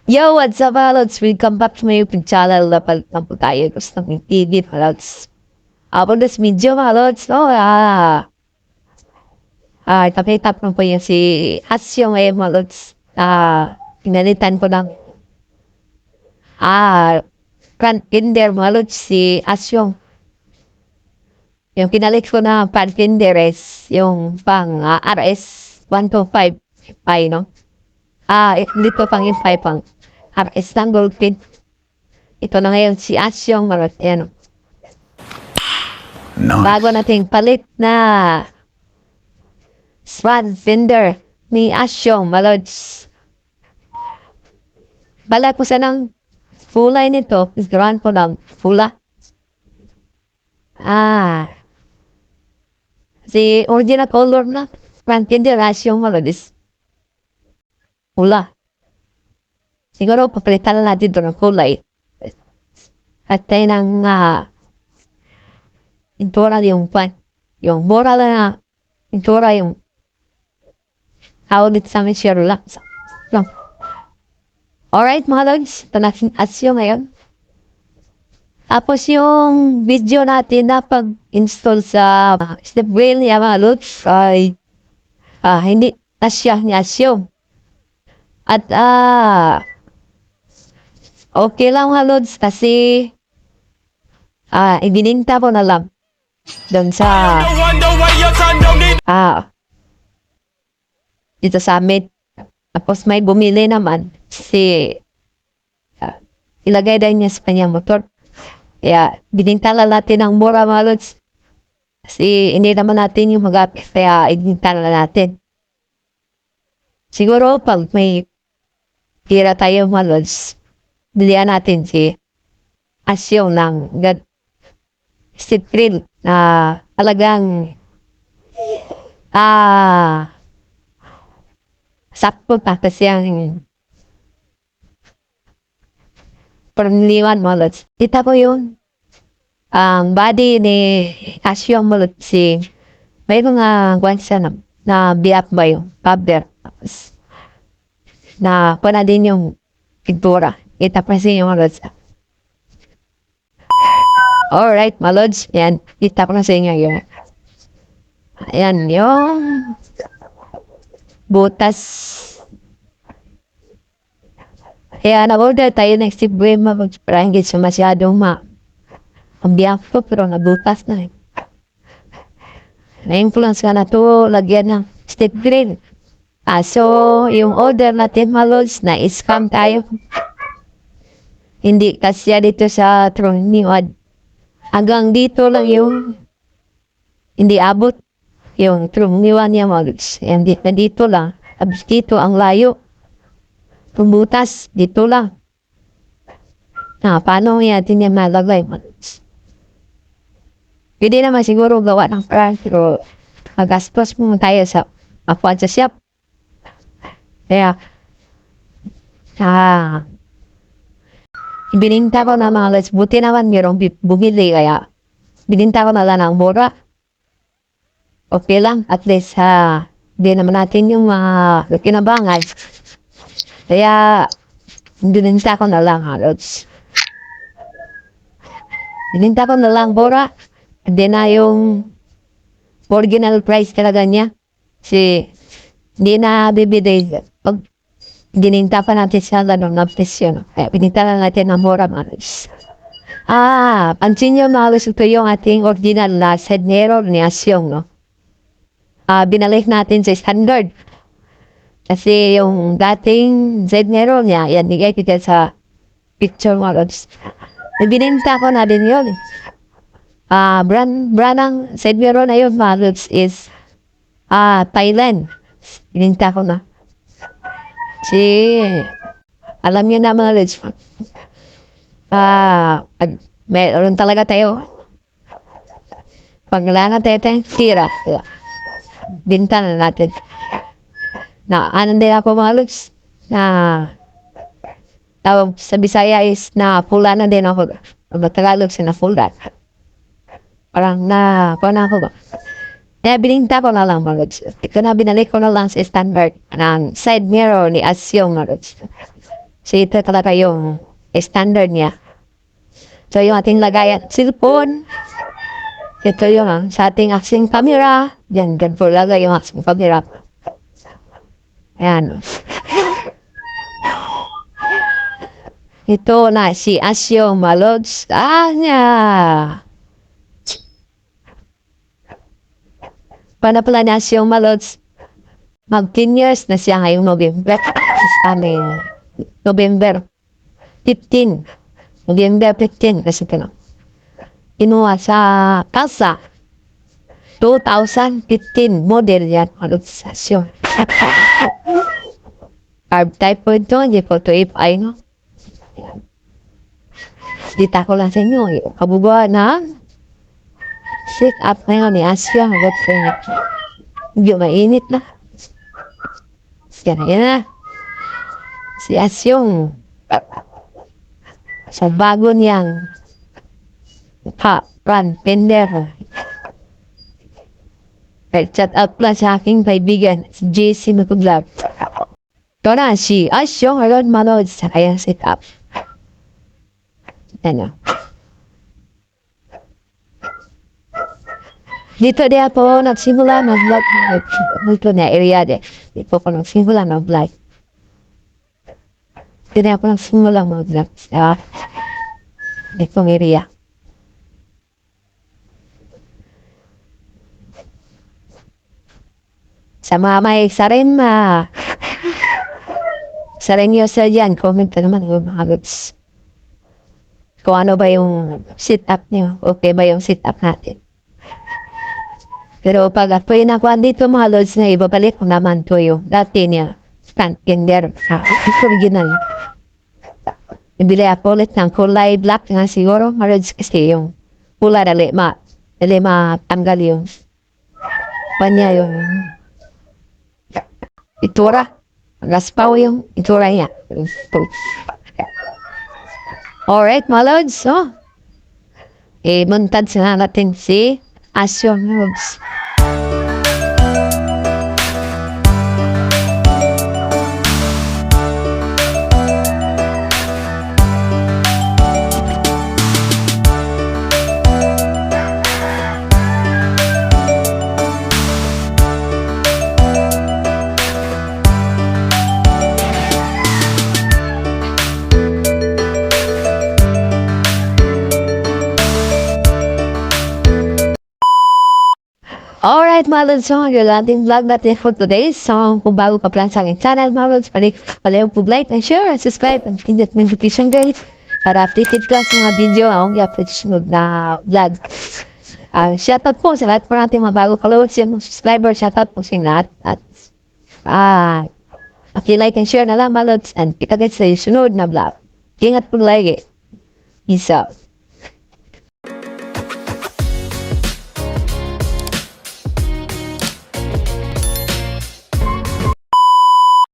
Yo, what's up, Alots? Welcome back to my YouTube channel. Napal na po tayo. Gusto ng TV, Alots. Upon this video, Alots. Tapitap na po yung si Asyo ngayon, Alots. Pinalitan ko ng front fender, Alots, si Asyo. Yung pinalit ko na front fender is yung pang RS 125 Pi, no? Hindi ko pang yung 5 pang RS lang gold pin. Ito na ngayon si Asyong Marot. Ayan. Nice. Bago nating palit na front fender ni Asyong Malods. Bala ko sa ng kulay nito. Isgaran ko ng pula. Si original color na front fender Asyong Malods. Pula. Siguro papalitan na natin ito ng kulay. At tayo ng pintura yung pan. Yung moral na pintura yung ulit sa amin siya relax. No. Alright mga lods, ito natin asyo ngayon. Tapos yung video natin na pag-install sa step rail niya mga lods ay hindi na siya ni asyo. At okay lang mga lods kasi ibininta ko na lang doon sa dito sa amin. Tapos may bumili naman si ilagay din niya sa kanyang motor. Kaya bininta lang natin ang mura mga lods. Kasi hindi naman natin yung mag-apit kaya ibininta lang natin. Siguro pag may tira tayo mga lods, bilihan natin si Asyo ng steel grill na talagang sakto pa kasi ang perniliwan mga lods. Kita po yun. Ang body ni Asyo mga lods may mga kwansa na biap ba yung cover. Tapos na pala din yung pintura. Itapasin yung mga lods. Alright, mga lods. Yan. Itap na sa inyo yun. Ayan, yung butas. Kaya nag-order tayo ng steel frame para hindi siya masyadong ang biyak ko pero nabutas na eh. Na-influence ka na to lagyan ng steel frame. So, yung order natin mga lods na scam tayo. Hindi kasi dito sa Troniwad. Hanggang dito lang yung hindi abot yung Troniwad niya mga lods. Dito lang. Abis dito ang layo. Pumbutas, dito lang. Paano natin yung malagay mga lods? Pwede naman siguro gawa ng parang pero magastos mo tayo sa makuha sa shop. Kaya, bininta ko na mga lods. Buti naman mayroong bumili. Kaya, bininta ko na lang ang mura. Okay lang. At least, hindi naman natin yung kinabangan. Kaya, bininta ko na lang mga lods. Bininta ko na lang mura. Hindi na yung original price talaga niya. Kasi, hindi na bibili. Pag gininta pa natin siya ganun na presyo. Kaya pininta lang natin ng mura mga lods. Pansin nyo mga lods, ito yung ating original na side mirror ni Asyong, no? Binalik natin sa standard. Kasi yung dating side mirror niya, yan, nigay kita sa picture mga lods. Bininta ko na din yun. Brand ng side mirror na yun mga lods is Thailand. Bininta ko na. Alam niyo na mga lods. Meron talaga tayo. Pag wala na tayo tayong tira, binta na natin. Din ako mga lods, tawag sa Bisaya is na pula na din ako. Pag Tagalog na pula. Parang na ako ba? Kaya bininta ko na lang mga lods. Ito na binalik ko na lang sa standard ng side mirror ni Asyong mga lods. So, ito talaga yung standard niya. So, yung ating lagayan cellphone. Ito yung sa ating action camera. Diyan po lagay yung action camera. Ayan. Ito na si Asyo Malods. Niya. Paano pala na Asyo Malods? Mag 10 years na siya ngayong November. November 15. November 15 kasi kinuha sa Casa 2015 model yan. Asyo. Carb type po ito. Hindi po ito if-I, no? Dita ko lang sa inyo. Kabubuan na sit up ngayon ni Asya. Hanggat sa inyo. Hindi mainit na. Yan na. Si Asyong sa bago niyang run pender. Chat out lang sa aking kaibigan si JC Mapuglab. Ito na si Asyong Haron Manood sa kayang sit up. Ano? Dito din ako nagsimula mag-vlog. Dito na area din. Dito ako nagsimula mag-vlog. Dito na ako nagsimula mag-vlog. Dito area. Sa mga may seryoso dyan, comment naman mga guys. Kung ano ba yung sit-up niyo. Okay ba yung sit-up natin. Pero pag apoy na ko dito mga lods na ibabalik ko naman to yung dati niya. Stand kinder. Original. Ibili ako ulit ng kulay black nga siguro. Mga lods kasi yung kulay dali matanggal yung panya yung itura. Raspaw yung itura niya. Alright, mga lods. So, muntad sila natin si Asyo Lods. Alright, mga lods, so yung ating vlog natin for today. So, kung bago pa plan sa aking channel, mga lods, palayo po like and share and subscribe and pindot notification bell para updated ka sa mga video akong i-upload sunod na vlog. Shoutout po sa lahat po natin mga bago followers, yung subscriber, shoutout po sa lahat. At, like and share na lang, mga lods, and kita guys sa sunod na vlog. Ingat po lagi. Peace out.